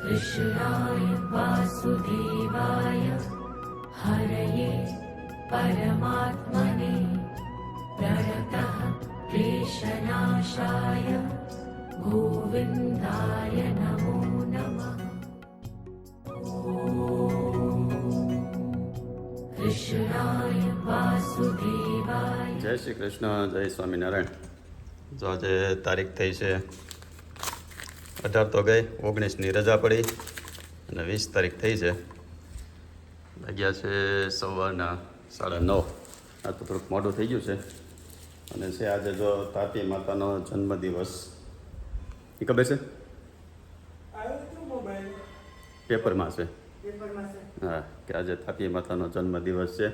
कृष्णाय वासुदेवाय हरये परमात्मने प्रणतः क्लेशनाशाय गोविन्दाय नमो नमः। कृष्णाय वासुदेवाय। जय श्री कृष्ण, जय स्वामीनारायण। जो आज तारीख थी है 18 तो गई, 19 रजा पड़ी અને 20 તારીખ થઈ છે। વાગ્યા છે સવારના 9:30। આ તો થોડુંક મોડું થઈ ગયું છે અને છે આજે જો તાપી માતાનો જન્મદિવસ। એ ખબર છે? પેપરમાં છે। હા, કે આજે તાપી માતાનો જન્મદિવસ છે।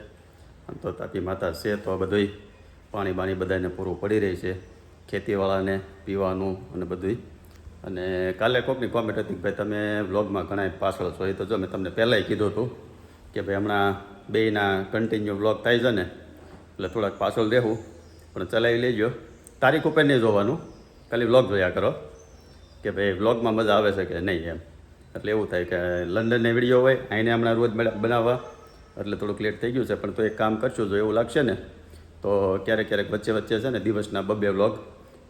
આમ તો તાપી માતા છે તો બધું પાણી બાણી બધાને પૂરું પડી રહી છે, ખેતીવાળાને પીવાનું અને બધું। અને કાલે કોઈકની કોમેન્ટ હતી કે ભાઈ તમે વ્લોગમાં ઘણા પાછળ છો। એ તો જો મેં તમને પહેલાંય કીધું હતું કે ભાઈ હમણાં બેયના કન્ટિન્યુ વ્લોગ થાય છે ને એટલે થોડાક પાછળ રહેવું, પણ ચલાવી લેજો। તારીખ ઉપર નહીં જોવાનું, ખાલી વ્લોગ જોયા કરો કે ભાઈ વ્લોગમાં મજા આવે છે કે નહીં એમ। એટલે એવું થાય કે લંડનને વિડીયો હોય અહીંને હમણાં રોજ બનાવવા એટલે થોડુંક લેટ થઈ ગયું છે, પણ તો એક કામ કરશું, જો એવું લાગશે ને તો ક્યારેક ક્યારેક વચ્ચે વચ્ચે છે ને દિવસના 2-2 વ્લોગ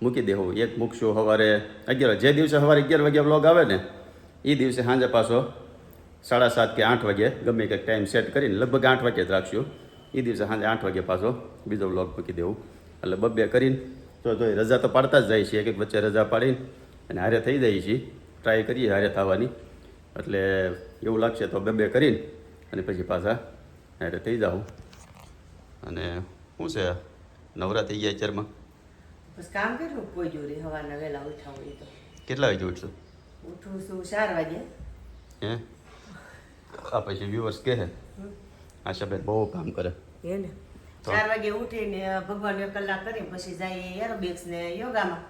મૂકી દેવું। એક મૂકશું સવારે 11, જે દિવસે સવારે 11 વાગે વ્લોગ આવે ને એ દિવસે સાંજે પાછો 7:30 કે 8 વાગે ગમે કંઈક ટાઈમ સેટ કરીને લગભગ 8 વાગે જ રાખશું। એ દિવસે સાંજે 8 વાગે પાછો બીજો વ્લોગ મૂકી દેવું। એટલે 2-2 કરીને તો રજા તો પાડતા જ જાય છે, એક વચ્ચે રજા પાડીને અને હારે થઈ જાય છે, ટ્રાય કરીએ હારે થવાની। એટલે એવું લાગશે તો 2-2 કરીને અને પછી પાછા હારે થઈ જાઉં। અને શું છે નવરા થઈ ગયા અત્યારમાં? બસ કામ કેટલું કોઈ જોડે સવારના વહેલા ઉઠા હોય તો કેટલા વાગે ઉઠશું? ઉઠું છું 4 વાગે। હે? આ પછી વ્યુઅર્સ કહે આશાબેન બહુ કામ કરે હે ને 4 વાગે ઉઠીને ભગવાનને 1 કલાક કરી પછી જાય એરોબિક્સ ને યોગામાં।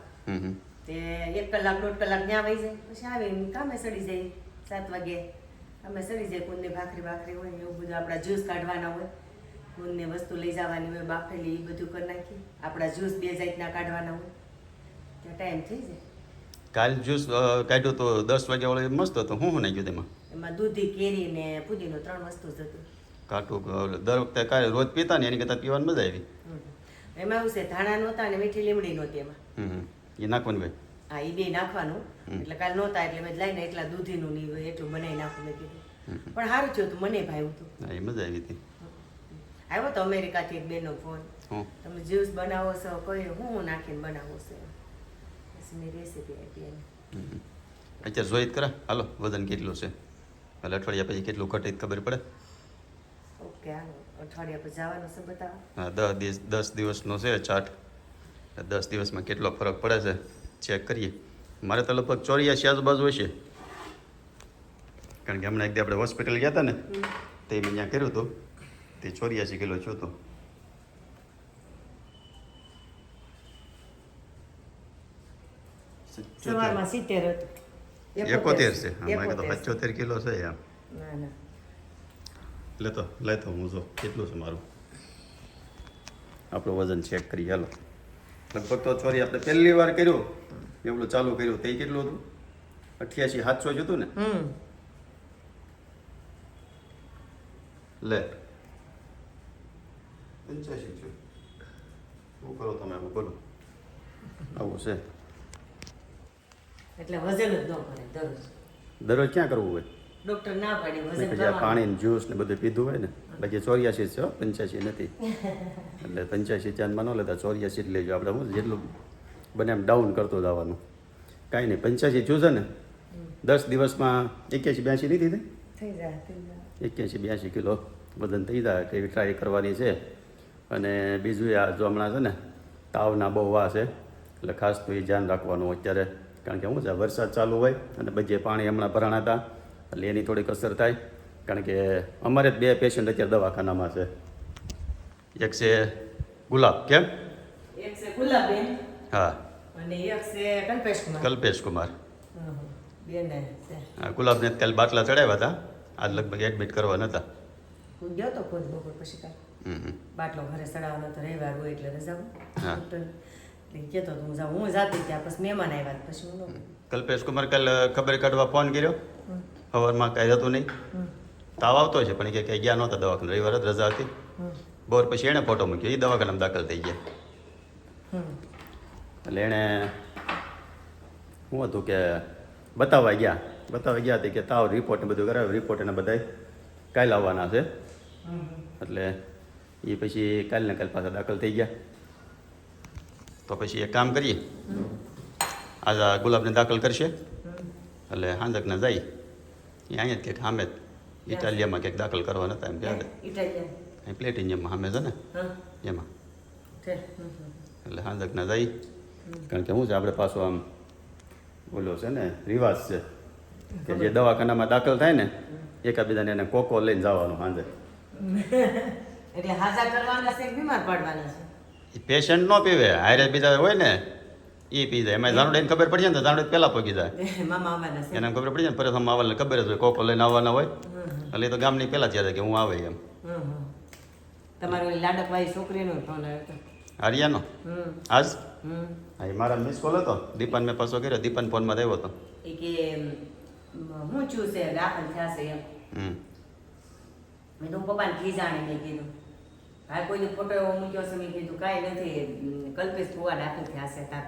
તે 1 કલાક 1.5 કલાક ત્યાં વહી જાય, પછી આવીને કામે સડી જાય 7 વાગે કામે સડી જાય। કોઈને ભાખરી હોય એવું બધું, આપણા જ્યુસ કાઢવાના હોય, કોઈને વસ્તુ લઈ જવાની હોય બાફેલી, એ બધું કરી નાખી। આપણા જ્યુસ 2 જાતના કાઢવાના હોય ત્યાં ટાઈમ થઈ જાય। કાલ જ્યુસ કાઢ્યું તો 10 વાગ્યા વાળો મસ્ત હતો। શું નાખ્યું તેમાં? એમાં દૂધી, કેરી ને પુદીનો 3 વસ્તુ જ હતું। કાટું દર વખતે કાલે રોજ પીતા ને એની કરતાં પીવાની મજા આવી। એમાં એવું છે ધાણા નહોતા ને મીઠી લીમડી નહોતી એમાં। એ નાખવાનું ભાઈ? હા, એ 2 નાખવાનું। એટલે કાલ નહોતા એટલે મેં લઈને એટલા દૂધીનું નહીં હોય એટલું બનાવી નાખું મેં કીધું। પણ સારું થયું હતું, મને ભાવ્યું હતું। હા, એ મજા આવી હતી। આવ્યો તો અમેરિકાથી એક બેનનો ફોન, તમે જ્યુસ બનાવો છો, કઈ હું નાખીને બનાવો છો, પછી મેં રેસીપી આપી એને। અત્યારે જોઈ જ કરા હાલો વજન કેટલું છે, એટલે અઠવાડિયા પછી કેટલું ઘટે ખબર પડે। ઓકે, હાલો અઠવાડિયા પછી જવાનું છે બતાવો। હા, 10 દિવસનો છે ચાર્ટ, 10 દિવસમાં કેટલો ફરક પડે છે ચેક કરીએ। મારે તો લગભગ 84 આજુબાજુ હશે, કારણ કે હમણાં એક દી આપણે હોસ્પિટલ ગયા હતા ને તે મેં ત્યાં કર્યું હતું, તે 84 કિલો છું તો। સવારમાં 70 હતું, 71 છે, હા મારે તો 75 કિલો છે એમ। ના ના લેતો હું જો કેટલું છે મારું, આપણું વજન ચેક કરીએ હાલો। લગભગ તો ચોરી આપણે પહેલી વાર કર્યું એવું ચાલુ કર્યું તે કેટલું હતું? 88 700 જ હતું ને? લે 85 છે। શું કરો તમે? આવું બોલો, આવું છે એટલે વજન જ ન કરે દરરોજ। દરરોજ ક્યાં કરવું હોય? ડોક્ટર ના પાડે વજન પછી આ કરવાનું। પાણી ને જ્યુસ ને બધું પીધું હોય ને, બાકી 84 છે, 85 નથી। એટલે 85 ધ્યાનમાં ન લેતા, 84 જ લેજો। આપણે શું જેટલું બને એમ ડાઉન કરતો જવાનું, કાંઈ નહીં। 85 થયું છે ને 10 દિવસમાં 81-82 નહીં થઈ જાય 81-82 કિલો વજન થઈ જાય, એવી ટ્રાય કરવાની છે। અને બીજું આ જો હમણાં છે ને તાવના બહુ વા છે, એટલે ખાસ તો એ ધ્યાન રાખવાનું અત્યારે, કારણ કે શું છે વરસાદ ચાલુ હોય અને બધે પાણી હમણાં ભરાણા હતા એટલે એની થોડીક અસર થાય। કારણ કે અમારે 2 પેશન્ટ અત્યારે દવાખાનામાં છે। એક છે ગુલાબ, કેમ? એક છે ગુલાબેન, હા, અને એક છે કલ્પેશ કુમાર। કલ્પેશ કુમાર, બેન છે। હા, ગુલાબને કાલે બાટલા ચડાવ્યા હતા, આજ લગભગ એડમિટ કરવા નહોતા। હું ગયો તો ખુદ બપોર પછી કાલ બાટલો ઘરે ચડાવવાનો તો રવિવાર હોય એટલે રજા હોય, એટલે કહેતો હું જાઉં, હું જાતી ત્યાં પછી મહેમાન આવ્યા પછી હું કલ્પેશ કુમાર કાલે ખબર કાઢવા ફોન કર્યો સવારમાં કાંઈ હતું નહીં, તાવ આવતો છે પણ કે ક્યાંય ગયા નહોતા દવાખાને, રવિવાર જ રજા હતી. બપોર પછી એણે ફોટો મૂક્યો, એ દવાખાનામાં દાખલ થઈ ગયા. એટલે એણે શું હતું કે બતાવવા ગયા હતી કે તાવ રિપોર્ટ ને બધું કરાવ્યું, રિપોર્ટ એને બધા કાલે આવવાના છે. એટલે એ પછી કાલ ને કાલ પાછા દાખલ થઈ ગયા. તો પછી એક કામ કરીએ, આજે ગુલાબને દાખલ કરશે એટલે હાંજકના જાય એ અહીંયા જ કંઈક સામે જ ઇટાલિયામાં કંઈક દાખલ કરવા નતા એમ કે અહીં પ્લેટિનિયમમાં સામે છે ને એમાં. એટલે હાંજકના જાય, કારણ કે શું છે આપણે પાછું આમ બોલો છે ને રિવાજ છે કે જે દવાખાનામાં દાખલ થાય ને એકાબીજાને એને કોકો લઈને જવાનું સાંજે. એટલે હાજા કરવાના છે, બીમાર પડવાના છે. એ પેશન્ટ ન પીવે, હારે બીજા હોય ને એ પી જાય. એમાં જાણું ખબર પડી જાય ને તો જાણું પહેલાં પગી જાય, મામા આવવાના છે એને ખબર પડી જાય ને પરત આવવાને ખબર જ હોય કોકો લઈને આવવાના હોય. એટલે એ તો ગામની પહેલાં જ કે હું આવે એમ. તમારો લાડકવાળી છોકરીનો ફોન આવ્યો હતો આર્યાનો આજ હા એ મારા મિસ કોલ હતો, દીપાન મેં પાછો કર્યો, દીપાન ફોનમાં આવ્યો હતો. એ કે હું છું છે દાખલ થયા છે એમ. મેં તો પપ્પાને ખીજાણી મેં કીધું હા કોઈને ફોટો એવો મૂક્યો છે, મેં કીધું કાંઈ નથી, કલ્પેશ ફુવા દાખલ થયા છે તાર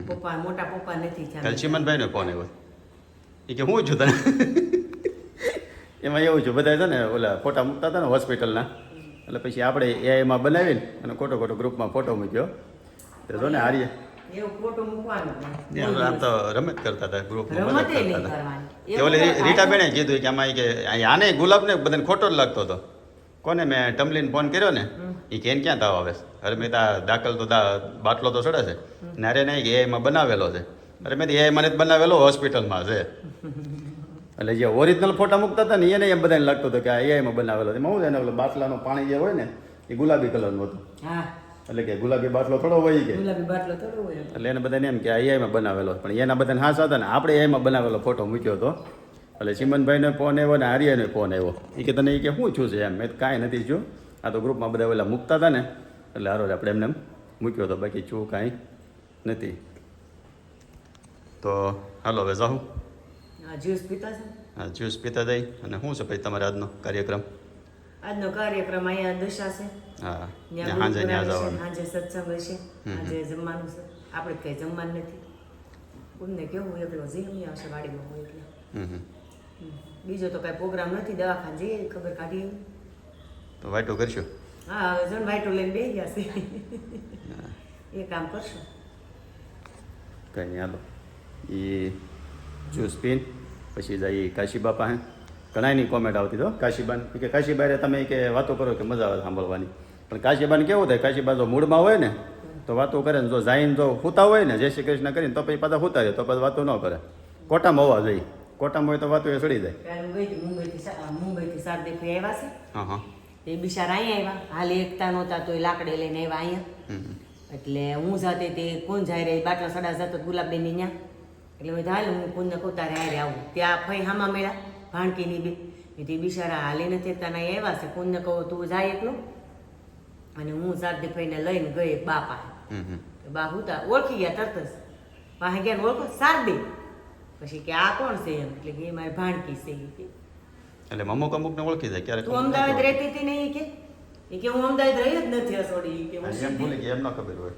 પપ્પા, મોટા પપ્પા નથી થયા. ચીમનભાઈનો ફોન આવ્યો એ કે હું છું તને એમાં એવું છું બધા છે ને ઓલા ફોટા મૂકતા હતા ને હોસ્પિટલના, એટલે પછી આપણે એઆઈમાં બનાવીને અને ખોટો ગ્રુપમાં ફોટો મૂક્યો. તો જો ને આર્ય એવું ફોટો મૂકવાનો આમ તો રમત કરતા હતા ગ્રુપમાં, મજા રમતે નહીં કરતા હતા. કરવાની. એ ઓલી રીટાબેને કીધું કે આમાં કે આને ગુલાબને બધાને ખોટો જ લાગતો હતો. કોને મેં ટમલીને ફોન કર્યો ને એ કે ક્યાં તાવ આવે છે? અરે મેં દાખલ તો બાટલો તો ચડે છે ને, અરે નહીં કે એમાં બનાવેલો છે. અરે મેં એમાં જ બનાવેલો હોસ્પિટલમાં છે. એટલે જે ઓરિજિનલ ફોટા મૂકતા હતા ને એને એમ બધાને લાગતું હતું કે આ એઆઈમાં બનાવેલો છે. એમાં શું છે ને ઓલો બાટલાનું પાણી જે હોય ને એ ગુલાબી કલરનું હતું. હા એટલે કે ગુલાબી બાટલો થોડો હોય કે ગુલાબી બાટલો થોડો હોય. એટલે એને બધાને એમ કે આ એઆઈમાં બનાવેલો, પણ એના બધાને હાસ હતા ને આપણે એઆઈમાં બનાવેલો ફોટો મૂક્યો હતો. એટલે ચીમનભાઈને ફોન આવ્યો ને આર્યનો ફોન આવ્યો. એ કે તને એ કે શું છું છે એમ. મેં કાંઈ નથી છું, આ તો ગ્રુપમાં બધા ઓલા મૂકતા હતા ને એટલે હારો આપણે એમને મૂક્યો હતો, બાકી છું કાંઈ નથી. તો હાલો હવે જાઉં, જ્યુસ પીતા છે. હા જ્યુસ પીતા જઈ. અને શું છે પછી તમારે આજનો કાર્યક્રમ? આજનો કાર્યક્રમ અહીંયા દશા છે, હા ત્યાં સાંજે ત્યાં ગુરુપુરાણ જવાનું. છે, સાંજે સત્સંગ હશે, આજે જમવાનું છે. આપણે કઈ જમવાનું નથી, કોઈને કેવું એકલો જઈ આવશે વાડીમાં હોય એટલે. બીજો તો કઈ પ્રોગ્રામ નથી, દવાખાને જઈએ ખબર કાઢીએ. તો વાટો કરશું. હા હવે જણ વાઈટો લઈને બેસી ગયા છે, એ કામ કરશું. કંઈ નહીં હાલો. એ જ્યુસ પીને પછી જાય કાશીબા પાસે. ઘણાની કોમેન્ટ આવતી હતો કાશીબાને કે કાશીબારે તમે કે વાતો કરો કે મજા આવે સાંભળવાની. પણ કાશીબાને કેવું થાય, કાશીબા જો મૂડમાં હોય ને તો વાતો કરે ને, જો જાઈને જો હુતા હોય ને જય શ્રી કૃષ્ણ કરીને તો પછી પાછા હુતા રહે, તો પછી વાતો ન કરે. કોટામાં હોવા જોઈએ, કોટામાં હોય તો વાતો એ સડી જાય. ત્યારે હું ગઈ હતી મુંબઈથી શારદેવી આવ્યા છે, હા હા એ બિચારા અહીંયા આવ્યા, હાલ એકતા નહોતા તો એ લાકડે લઈને આવ્યા અહીંયા. એટલે હું જાતે તે કોણ જાય રે બાટલા સડા જતો ગુલાબબેનની ત્યાં. એટલે મેં હાલ હું કોઈને કોતારે હારે આવું. ત્યાં ફઈ હામા મેળા ભાણકીની બે એ બિચારા હાલી નથી એકતા ના આવ્યા છે. કોઈને કહું તું જાય એકલું, અને હું શારદી ફઈને લઈને ગઈ બા પાસે. બા હુતા ઓળખી ગયા તરત જ, પાસે ગયા ને ઓળખો શારદી. પછી કે આ કોણ છે એમ, એટલે કે એ મારી ભાણકી છે એ કે. એટલે અમુકને ઓળખી જાય ક્યારેક. તું અમદાવાદ રહેતી હતી ને એ કે હું અમદાવાદ રહી જ નથી અસોડી કે હું એમ ભૂલી ગયા, એમ ન ખબર હોય.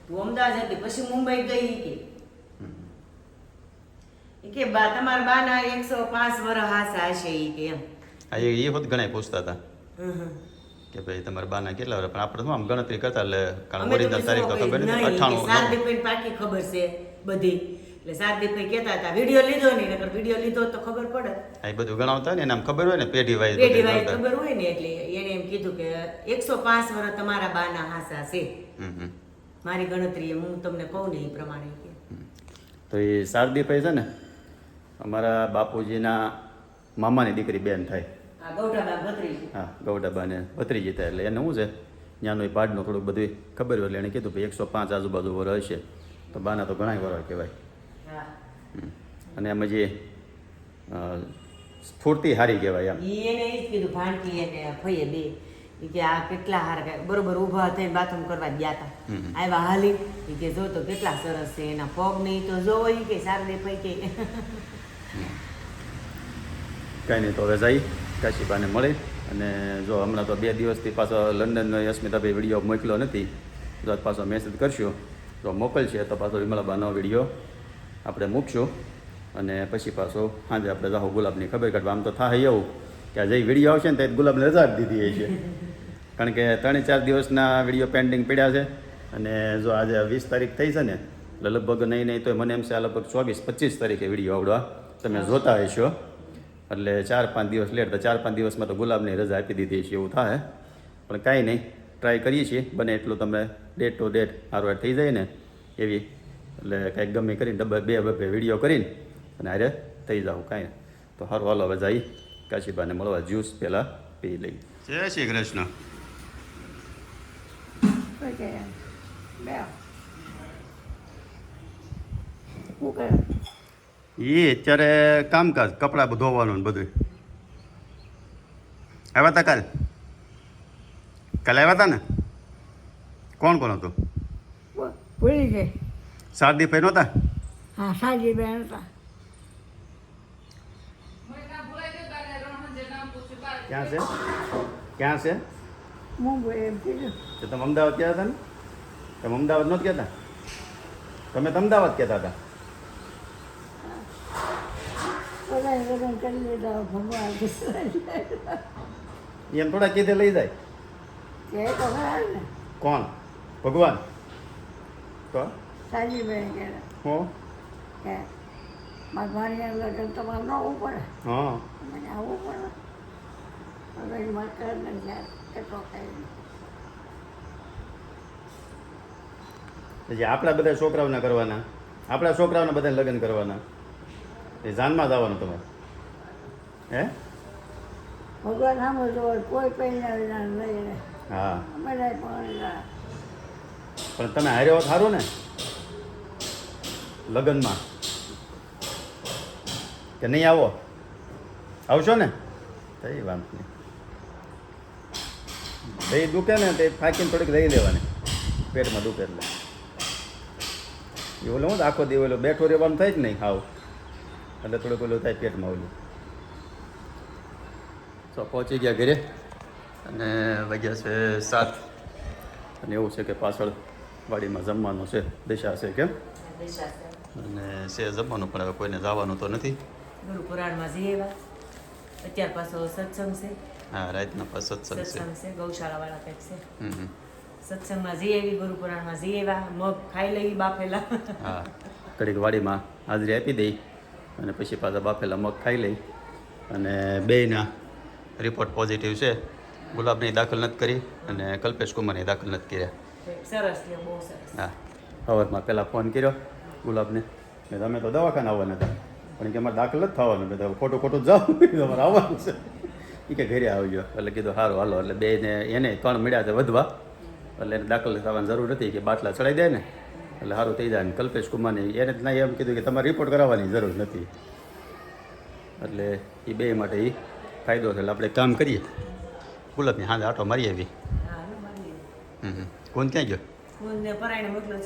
તું અમદાવાદ હતી પછી મુંબઈ ગઈ કે બા તમારા બાના 105 વર્ષ હાસા હશે ઈ કે એમ. હા એ હોત ઘણા પૂછતા હતા કે ભાઈ તમારા બાના કેટલા વર્ષ, પણ આપણે શું આમ ગણતરી કરતા એટલે કારણ ઓરિજિનલ તારીખ તો ખબર નથી. 98 શારદીભાઈ પાકી ખબર છે બધી. એટલે શારદીભાઈ કહેતા હતા વિડીયો લીધો નહીં, નકર વિડીયો લીધો તો ખબર પડે. આ બધું ગણાવતા હોય ને એને આમ ખબર હોય ને પેઢી વાઇઝ ખબર હોય ને, એટલે એને એમ કીધું કે 105 વર્ષ તમારા બાના હાસા છે. મારી ગણતરી હું તમને કહું ને એ પ્રમાણે કે. તો એ શારદીભાઈ છે ને અમારા બાપુજીના મામાની દીકરી બેન થાય. આ ગૌઢાબા ભત્રીજી. હા ગૌડાબાને ભત્રીજી થાય. એટલે એને શું છે ત્યાંનું એ પાડનું થોડુંક બધું ખબર હોય. એટલે એને કીધું ભાઈ 105 આજુબાજુ વર્ષ હશે, તો બાના તો ઘણા વર્ષ કહેવાય. હા અને એમાં જે સ્ફૂર્તિ હારી કહેવાય એમ. એને એ જ કીધું ભાણકી એને ફઈએ બે ઈ કે આ કેટલા હારા બરોબર ઊભા થઈને બાથરૂમ કરવા ગયા હતા. આવ્યા હાલી ઈ કે જો તો કેટલા સરસ છે એના પગ ને ઈ તો જોવો ઈ કે શારદીભાઈ કે કાંઈ નહીં તો હવે જઈ કાશીબાને મળી અને જો હમણાં તો 2 દિવસથી પાછો લંડનનો અસ્મિતાભાઈ વિડીયો મોકલ્યો નથી, જો પાછો મેસેજ કરશું જો મોકલશે તો પાછો વિમલાબાનો વિડીયો આપણે મૂકશું અને પછી પાછો સાંજે આપણે જાઓ ગુલાબની ખબર કાઢવા. આમ તો થાય એવું કે જે વિડીયો આવશે ને તે ગુલાબને રજા જ દીધી છે, કારણ કે 3-4 દિવસના વિડીયો પેન્ડિંગ પડ્યા છે અને જો આજે 20 તારીખ થઈ છે ને એટલે લગભગ નહીં તો મને એમ છે આ લગભગ 24-25 તારીખે વિડીયો આવડવા તમે જોતા હશો, એટલે 4-5 દિવસ લેટ, તો 4-5 દિવસમાં તો ગુલાબની રજા આપી દીધી છે એવું થાય. પણ કાંઈ નહીં, ટ્રાય કરીએ છીએ બને એટલું તમે ડેટ ટુ ડેટ હારવાર થઈ જાય ને એવી, એટલે કાંઈક ગમે કરીને બે વિડીયો કરીને અને હારે થઈ જાવ કાંઈ. તો સારું હાલો હવે જઈ કાશીબાને મળવા, જ્યુસ પહેલાં પી લઈ. જય શ્રી કૃષ્ણ. એ અત્યારે કામકાજ કપડાં ધોવાનું ને બધું. આવ્યા હતા કાલે આવ્યા હતા ને? કોણ હતું? ભૂલી ગઈ. શારદી ભાઈ નહોતા? હા, સાજી બેન હતા. ક્યાં છે? મુંબઈ એમ કીધું. તો તમે અમદાવાદ કહેતા હતા ને? તમે અમદાવાદ નહોતા કહેતા? તમે તો અમદાવાદ કહેતા હતા. બધા લગ્ન કરી લીધા ભગવાન. એમ થોડા કીધે લઈ જાય. કે તો ખરા ને. કોણ? ભગવાન. તો સાજી બેન કહેતા હો કે મારા ભાણિયા લગ્ન તમારે ન આવવું પડે. હા મને આવવું પડે. હવે મારે કરને જાય કેટલો કઈ. પછી આપણા બધા છોકરાઓના કરવાના, આપણા છોકરાઓના બધા લગ્ન કરવાના, એ જાનમાં જ આવવાનું તમારે. હે ભગવાન સામે જોવે કોઈ પહેલા વિના લઈને હા, બધા પણ પણ તમે હાર્યો સારું ને લગ્નમાં કે નહીં? આવો, આવશો ને? કઈ વાત નહીં. દહીં દુખે ને તે ફાંકીને થોડીક લઈ લેવાની, પેટમાં દુખે એટલે એ ઓલું હું આખો દી ઓલું બેઠો રહેવાનું થાય જ નહીં ખાવ એટલે થોડુંક ઓલું થાય પેટમાં ઓલું. તો પહોંચી ગયા ઘરે અને વાગ્યા છે 7 અને એવું છે કે પાછળ વાડીમાં જમવાનું છે, દિશા છે કેમ અને છે જમવાનું, પણ હવે કોઈને જવાનું તો નથી. ગુરુ પુરાણમાં જઈએ એવા અત્યાર પાછો સત્સંગ છે. હા, રાતના પાસ સત્સંગ છે. સત્સંગ છે, ગૌશાળા વાળા કંઈક છે. હમ. સત્સંગમાં જઈએ એવી, ગુરુ પુરાણમાં જઈએ એવા, મગ ખાઈ લઈ બાફેલા. હા, ઘડીક વાડીમાં હાજરી આપી દઈ અને પછી પાછા બાફેલા મગ ખાઈ લઈ. અને બેયના રિપોર્ટ પોઝિટિવ છે. ગુલાબને દાખલ નથી કરી અને કલ્પેશ કુમારને દાખલ નથી કર્યા. સરસ છે, બહુ સરસ. હા, સવારમાં પહેલાં ફોન કર્યો ગુલાબને, મેં તમે તો દવાખાને આવવાના હતા પણ કે અમારે દાખલ નથી થવાનું. મેં તો ખોટું જાઓ, તમારે આવવાનું છે. એ કે ઘરે આવજો. એટલે કીધું સારું હાલો. એટલે બેને એને 3 મળ્યા છે વધવા, એટલે એને દાખલ થવાની જરૂર નથી કે બાટલા ચડાવી દે ને એટલે સારું થઈ જાય. ને કલ્પેશ કુમારને એને જ ના એમ કીધું કે તમારે રિપોર્ટ કરાવવાની જરૂર નથી. એટલે એ બે માટે એ ફાયદો છે. એટલે આપણે એક કામ કરીએ, ગુલાબની હાથે આટો મારી આવી. હા, મારી કોણ ક્યાં ગયો? ફોનને પરાયને મોકલો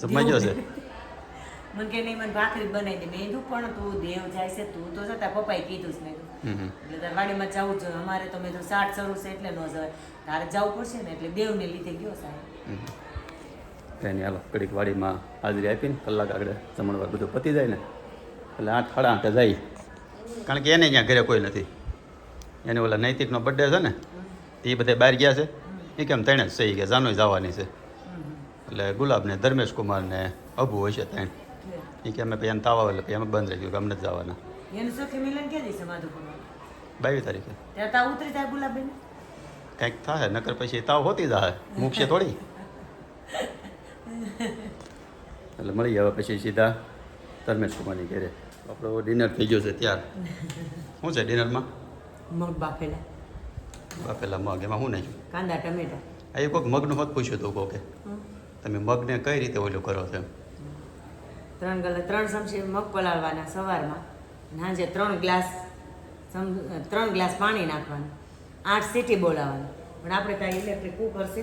જમવા ગયો છે? મને કે નહીં, મને ભાખરી જ બનાવી દે. મેં કીધું પણ તું દેવ જાય છે, તું તો જતા પપ્પાએ કીધું જ. મેં કીધું એટલે તારે વાડીમાં જવું જોઈએ. અમારે તો મેં તો 60 શરૂ છે એટલે ન જવાય, તારે જવું પડશે ને એટલે દેવને લીધે ગયો સાહેબ. કંઈ નહીં હાલો, ઘડીક વાડીમાં હાજરી આપીને કલાક આગળ જમણવાર બધું પતી જાય ને એટલે 8 સાડા 8 જાય. કારણ કે એને ત્યાં ઘરે કોઈ નથી. એને ઓલા નૈતિકનો બર્થડે છે ને એ બધા બહાર ગયા છે. એ કેમ 3 જ સહી ગયા, જાનોય જવાની છે. એટલે ગુલાબને ધર્મેશ કુમારને અભુ હોય છે 3. એ કે અમે પછી એને તાવ આવે એટલે પછી અમે બંધ રહી ગયું કે અમને જ જવાના. એનું સખી મિલન ક્યાં જઈશે માધુપુરમાં? 22 તારીખે ત્યાં તાવ ઉતરી જાય ગુલાબેન? કંઈક થાય, નકર પછી તાવ હોતી જાય, મૂકશે થોડી. એટલે મળી આવે પછી સીધા ધર્મેશ કુમારની ઘરે. આપણો ડિનર થઈ ગયો છે ત્યાર. શું છે ડિનરમાં? મગ બાફેલા. બાફેલા મગ, એમાં શું નાખ્યું? કાંદા ટમેટા. આ એ કોઈક મગનું હોત પૂછ્યું હતું કોકે, તમે મગને કઈ રીતે ઓલું કરો છો એમ? 3 ચમચી મગ પલાળવાના સવારમાં, સાંજે 3 ગ્લાસ પાણી નાખવાનું, 8 સીટી બોલાવવાનું. પણ આપણે ત્યાં ઇલેક્ટ્રિક કુકર છે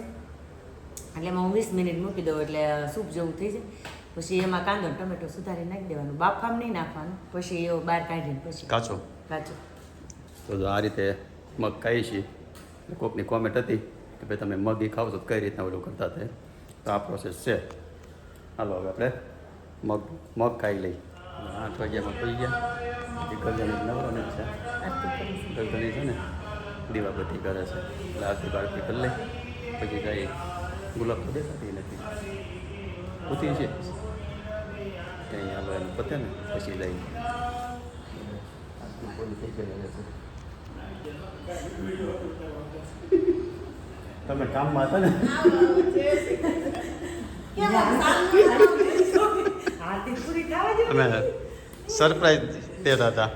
એટલે એમાં હું 20 મિનિટ મૂકી દઉં એટલે સૂપ જેવું થઈ જાય. પછી એમાં કાંદો ટમેટો સુધારી નાખી દેવાનું, બાફામાં નહીં નાખવાનું. પછી એવો બહાર કાઢીને પછી કાચો? કાચો. તો જો આ રીતે મગ ખાઈએ છીએ. કોકની કોમેન્ટ હતી કે ભાઈ તમે મગ એ ખાવ છો તો કઈ રીતના ઓલું કરતા હતા. તો આ પ્રોસેસ છે. હાલો હવે આપણે મગ ખાઈ લઈ. 8 વાગ્યામાં થઈ ગયા. ગલગલી નવરો છે. ગલગલી છે ને દીવાબત્તી કરે છે એટલે આરતી બારતી કરી લઈ પછી જઈ. ગુલાબ તો દેખાતી નથી ઉતરી છે કંઈ હાલો એનું પતે ને પછી લઈ. તમે કામમાં હતા ને અમે સરપ્રાઈઝ દેતા હતા.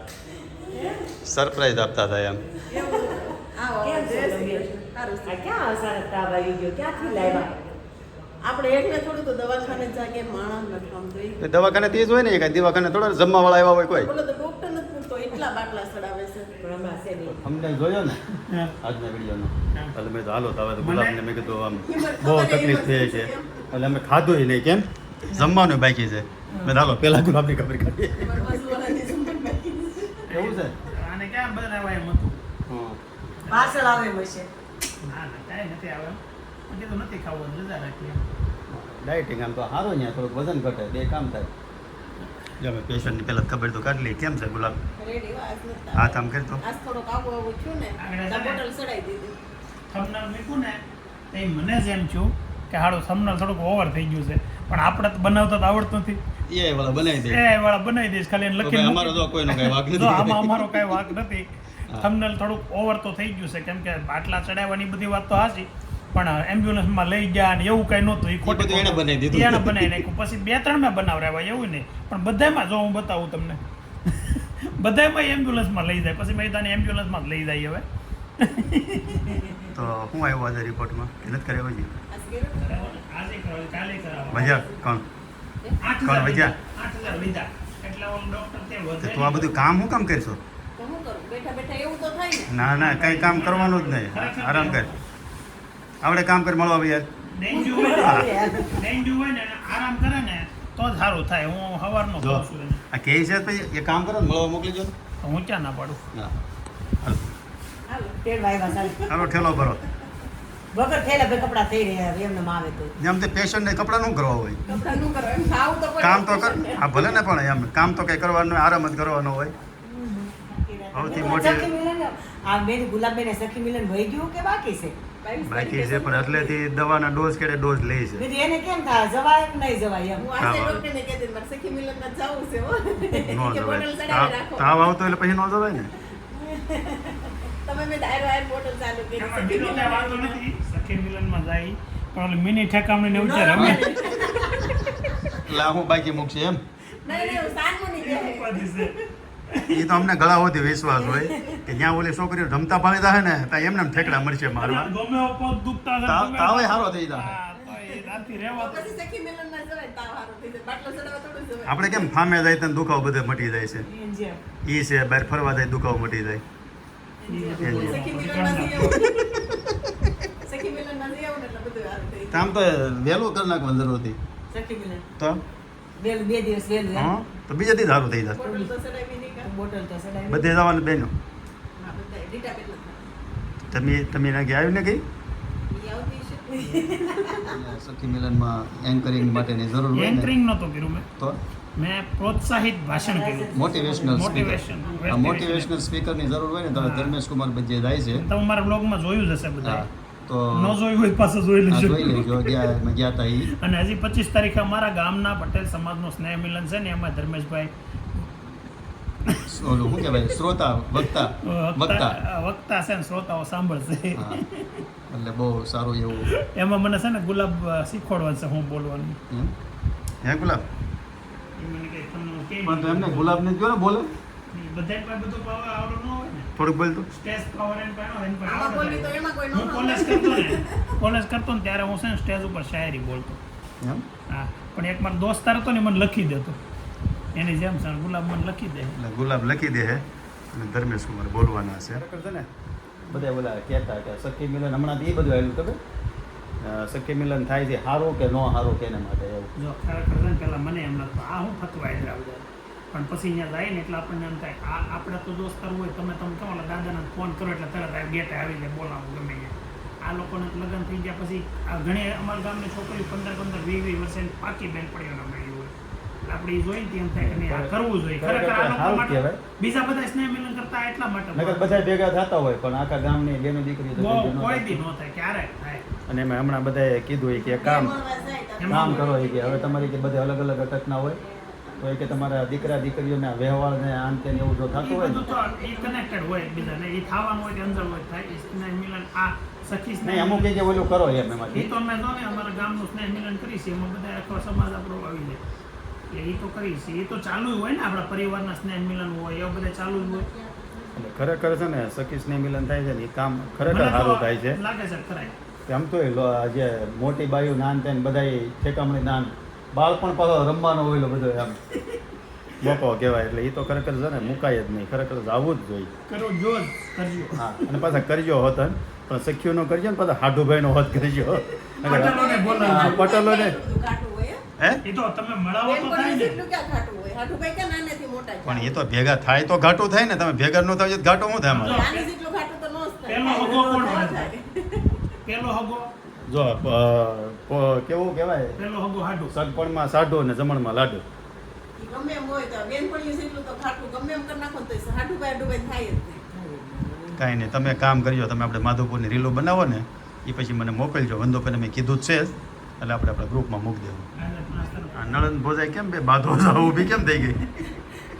સરપ્રાઈઝ આપતા હતા એમ. આપણે એકને થોડું તો દવાખાને જાગે માણસ નથી આમ તો દવાખાને તે જ હોય ને કાંઈ દવાખાને થોડા જમવા વાળા આવ્યા હોય કોઈ. બોલો તો ડોક્ટર નથી પૂછતો એટલા બાટલા ચડાવે છે પણ હમણાં છે નહીં. અમને જોયો ને આજના વિડીયોનો એટલે મેં તો હાલો તો હવે તો ગુલાબને મેં કીધું આમ બહુ તકલીફ થઈ છે એટલે અમે ખાધું નહીં કેમ જમવાનું બાકી છે. મેં હાલો પહેલાં ગુલાબની ખબર કાઢીએ. એવું છે આને ક્યાં બનાવાય એમ હતું. પાર્સલ આવે એમ છે ના ના કાંઈ નથી આવે એમ કીધું નથી ખાવું રજા રાખીએ. ડાયટિંગ આમ તો સારું ને થોડુંક વજન ઘટે બે કામ થાય. જો અમે પેશન્ટની પહેલાં ખબર તો કાઢી લઈ. કેમ છે ગુલાબ? રેડી આજ નથી હાથ આમ કરતો આજ થોડોક આવું આવું થયું ને બોટલ ચડાવી દીધી. થંબનેલ મૂક્યું ને તો એ મને જ એમ છું કે હાડું થંબનેલ થોડુંક ઓવર થઈ ગયું છે પણ આપણે તો બનાવતા તો આવડતું નથી. એ વાળા બનાવી દે. એ વાળા બનાવી દઈશ ખાલી એને લખી અમારો જો કોઈનો કઈ વાક જો નથી. આમાં અમારો કાંઈ વાંક નથી. થંબનેલ થોડુંક ઓવર તો થઈ ગયું છે કેમ કે બાટલા ચડાવવાની બધી વાત તો હાચી પણ એમ્બ્યુલન્સમાં લઈ ગયા ને એવું કાંઈ નહોતું. એ ખોટું એને બનાવી દીધું. એને બનાવી નાખ્યું. પછી 2-3 મેં બનાવરાવ્યા એવું નહીં પણ બધામાં જો હું બતાવું તમને બધામાં એમ્બ્યુલન્સમાં લઈ જાય પછી મેં તને એમ્બ્યુલન્સમાં જ લઈ જાય હવે. તો શું આવ્યું આજે રિપોર્ટમાં? નથી કરે હજી આજે કરાવ કાલે કરાવ મજા કોણ 8,000 વજ્યા? 8,000 લીધા એટલે ઓલો ડોક્ટર તે વધે તો આ બધું કામ શું કામ કરશો? તો શું કરું બેઠા બેઠા એવું તો થાય ને. ના ના કંઈ કામ કરવાનું જ નહીં. આરામ કર. આપણે કામ કરી મળવા યાર. ડેન્ગ્યુ હોય ને આરામ કરે ને તો જ સારું થાય. હું સવારનો જો કહું છું એને. આ કહે છે પછી એ કામ કરો ને મળવા મોકલી દો. તો હું ક્યાં ના પાડું. હા હાલો તેડવા આવ્યા ચાલ. ચાલો ઠેલો ભરો. વગર થયેલા બે કપડા થઈ રહ્યા હવે એમને આવે તો જેમ તે પેશન્ટને કપડાં શું કરવા હોય? કપડા નું કરો એમ ખાવું તો કોઈ કામ તો કર. આ ભલે ને પણ એમ કામ તો કંઈ કરવાનું આરામ જ કરવાનો હોય. સૌથી મોટી સખી મિલન આ બેન ગુલાબબેન સખી મિલન વહી ગયું કે બાકી છે? બાકી છે પણ એટલેથી દવાના ડોઝ કેડે ડોઝ લે છે. દીદી એને કેમ થાય જવાય કે નહીં જવાય એમ? હું આજે ડોક્ટરને કહેતી મારે સખી મિલનમાં જવું છે હો. નો જવાય. તાવ આવતો એટલે પછી નો જવાય ને. તમે મે ડાયરો આયર બોટલ ચાલુ કરી એમાં બીજો કાંઈ વાંધો નથી. સખી મિલનમાં જાય પણ ઓલી મિની ઠેકામણીને એવું છે રમે. એટલે હું બાકી મૂકશે એમ. નહીં સાનમુની કહે ઉપાધિ છે. એ તો અમને ગળા સુધી વિશ્વાસ હોય કે જ્યાં ઓલી છોકરીઓ રમતા પાણી થાય ને ત્યાં એમને ઠેકડા મળશે મારવા. ગમે એવો પગ દુખતા હશે, ગમે તાવે એવો- સારો થઈ જાય. હા, તો એ રાતથી રહેવાતું. પછી સખી મિલનમાં જવાય તાવ હારો થઈ જાય બાટલો ચડાવવા થોડું જવાય આપણે કેમ ફામે જાય તો દુખાવો બધે મટી જાય છે. જેમ ઈ છે બહાર ફરવા જાય દુખાવો મટી જાય. સખી મિલનમાં જઈ આવું સખી મિલનમાં જઈ આવું ને એટલે બધું હારું થઈ આમ તો વહેલું કરી નાખવાની જરૂર હતી જાય સખી મિલન તો વેલું 2 દિવસ વેલું હા તો બીજા દી સારું થઈ જાય. બોટલ તો ચડાવી નહીં કા બોટલ તો ચડાવી બધે જવાનું બેનો. હા બધા ડીટા પેટલા તમે ના ગયા આવ્યું ને કઈ ઈ આવતી છે સખી મિલનમાં એન્કરિંગ માટેની જરૂર હોય ને એન્કરિંગ નહોતું કર્યું મેં. તો મેં પ્રોત્સાહિત ભાષણ કર્યું. Motivational Motivation. સ્પીકર મોટિવેશનલ સ્પીકરની જરૂર હોય ને તો ધર્મેશ કુમાર બજે જાય છે. તમે મારા બ્લોગમાં જોયું જ હશે બધા. હા તો ન જોયું હોય પાછું જોઈ આ લેજો. જોઈ લેજો મેં ગયા હતા ઈ અને હજી 25 તારીખે અમારા ગામના પટેલ સમાજનું સ્નેહ મિલન છે ને એમાં ધર્મેશભાઈ ઓલું શું કહેવાય શ્રોતા વક્તા વક્તા વક્તા છે ને શ્રોતાઓ સાંભળશે. હા એટલે બહુ સારું એવું એમાં મને છે ને ગુલાબ શીખવાડવાનું છે હું બોલવાનું. એમ? હે ગુલાબ એ મને કહે તમને કેમ પણ તો એમને ગુલાબને જો ને બોલે બધાય પાસે બધું પાવર આવડો ન હોય ને. થોડુંક બોલતું સ્ટેજ પાવર એન પાસે હોય, એન પાસે આમાં આવડે બોલી તો હોય. એમાં કોઈ હું નો કોલેજ કરતો ને ત્યારે હું છે ને સ્ટેજ ઉપર શાયરી બોલતો. એમ હા પણ એક મારો દોસ્તાર હતો ને મને લખી દેતો એની જેમ છે ગુલાબ મને લખી દે. એટલે ગુલાબ લખી દે હે અને ધર્મેશ કુમાર બોલવાના છે ને બધા બોલા કહેતા કે સખી મિલન હમણાં એ બધું આવેલું ખબર સખી મિલન થાય છે સારું કે ન સારું કે એના માટે એવું જો ખરેખર છે ને પેલા મને એમ લાગતું આ હું ફતવા હૈદરાબાદ પણ પછી અહીંયા જાય ને એટલે આપણને એમ થાય આપણે તો દોસ્તાર હોય તમે કહો એટલે દાદાને ફોન કરો એટલે તરત ગેટે આવી જાય બોલાવો ગમે ત્યાં. આ લોકોને લગ્ન થઈ ગયા પછી આ ઘણી અમારા ગામની છોકરીઓ 15-20 વર્ષે પાકી બેન પડીઓને મળી હોય એટલે આપણે એ જોઈને એમ થાય કે નહીં આ કરવું જોઈએ. ખરેખર આ લોકો માટે બીજા બધા સ્નેહ મિલન કરતા એટલા માટે બધા ભેગા થતા હોય પણ આખા ગામની બેનો દીકરીઓ તો ભેગી ન કોઈ થાય. દી ન થાય ક્યારે થાય. અને એમાં હમણાં બધાએ કીધું કે કામ કરો કે હવે તમારી કે બધે અલગ અલગ ઘટના હોય તો એ કે તમારા દીકરા દીકરીઓના વ્યવહારને આમ તેમ એવું જો થતું હોય ને કનેક્ટેડ હોય એકબીજાને એ થવાનું હોય કે અંદર હોય થાય એ સ્નેહ મિલન આ સખી સ્નેહ નહીં અમુક કે ઓલું કરો એમ એ એમાંથી તો અમે જો ને અમારા ગામનું સ્નેહ મિલન કરીશ એમાં બધા આખો સમાજ આપણો આવી જાય એટલે એ તો કરીશ એ તો ચાલુ જ હોય ને આપણા પરિવારના સ્નેહ મિલન હોય એવું બધા ચાલુ જ હોય. એટલે ખરેખર છે ને સખી સ્નેહ મિલન થાય છે ને એ કામ ખરેખર સારું થાય છે. લાગે છે ખરાય આમ તો જે મોટી બાયું નાન તેને બધા ઠેકામણી નાન બાળપણ પાછો રમવાનો હોય બધો આમ મોકો કહેવાય એટલે એ તો ખરેખર છે ને મુકાય જ નહીં ખરેખર આવવું જ જોઈએ. કરો જો જ કરજો. હા અને પાછા કરજો હોત ને પણ સખીઓનો કરજો ને પાછા હાડુભાઈનો હોત કરજો. પટેલોને બોલાવજો. હા, પટેલોને હે એ તો તમે મળાવો તો થાય ને. પણ એ તો ભેગા થાય તો ઘાટું થાય ને તમે ભેગા ન થાય તો ઘાટું શું થાય અમારે પેલો હગો કોણ હોય? પેલો હગો જો કેવું કહેવાય પેલો હગો હાડું. સગપણમાં સાઢો ને જમણમાં લાડુ. કાંઈ નહીં તમે કામ કરજો તમે આપણે માધવપુરની રીલો બનાવો ને એ પછી મને મોકલજો વંદો પણ મેં કીધું જ છે જ એટલે આપણે આપણા ગ્રુપમાં મૂકી દેવું. આ નળન ભોજાઈ કેમ બે બાધો ઊભી કેમ થઈ ગઈ?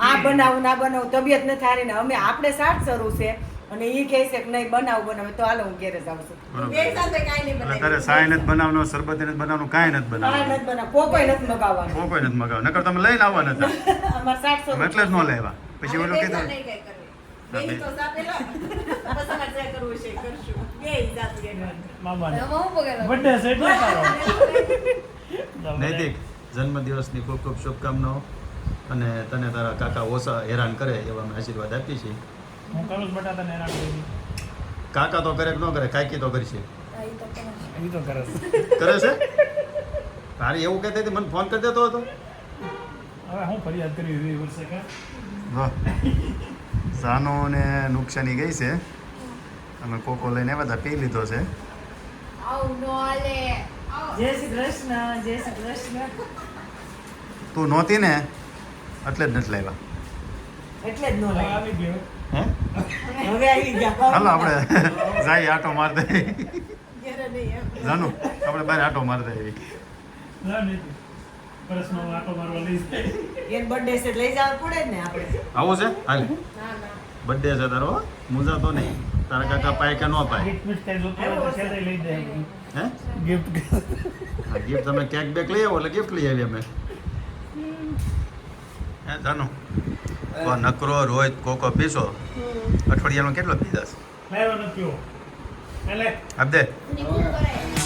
આ બનાવું ના બનાવું તબિયત નથી સારી ને અમે આપણે સાથ શરૂ છે અને એ કહે છે કે નહીં બનાવે તો હાલો હું ઘેરે જાઉં છું. અત્યારે સાય નથી બનાવવાનો શરબત નથી બનાવવાનું કાંઈ નથી કાંઈ બનાવવાનું નથી બનાવ કોઈ નથી મગાવવાનું કોઈ નથી મગાવ નકર તમે લઈને આવવાના હતા અમારે સાથ શરૂ એટલે જ ન લેવા પછી ઓલું કીધું મામાને બર્થડે છે એટલે તારો. નૈતિક જન્મદિવસની ખૂબ ખૂબ શુભકામનાઓ અને તને તારા કાકા ઓછા હેરાન કરે એવા અમે આશીર્વાદ આપીએ છીએ. હું કરું છું બેટા તને હેરાન કરી. કાકા તો કરે કે ન કરે કાકી તો કરશે એ તો કરે છે. કરે છે તારે એવું કહેતી હતી મને ફોન કરી દેતો હતો. હવે હું ફરિયાદ કરી એવી વર્ષે કે સાનોને નુકસાની ગઈ છે અમે કોકો લઈને બધા પી લીધો છે. જય શ્રી કૃષ્ણ જય શ્રી કૃષ્ણ. તું નહોતી ને એટલે જ નથી લાવ્યા. એટલે જ ન હવે લાગે આવી ગયો. હે હવે આવી ગયા હાલો આપણે જાય આટો માર દે જાનું આપણે બહાર આટો માર દે એવી ના નહીં પરસમાં આટો મારવા લઈ જાય. એન બર્થડે છે લઈ જવું પડે જ ને આપણે. આવું છે હાલ બર્થડે છે તારો મુંજા તો નહીં તારા કાકા પાય કે ન પાય ગિફ્ટ મિફ્ટ કઈ જોતું હોય તો ક્યારે લઈ દે હે ગિફ્ટ. હા ગિફ્ટ તમે કેક બેક લઈ આવો એટલે ગિફ્ટ લઈ આવીએ અમે હે જાનું તો નકરો રોજ કોકો પીસો અઠવાડિયાનો કેટલો પીધાસ લાવ્યો નથી એટલે આપ દે નીકળું કરાય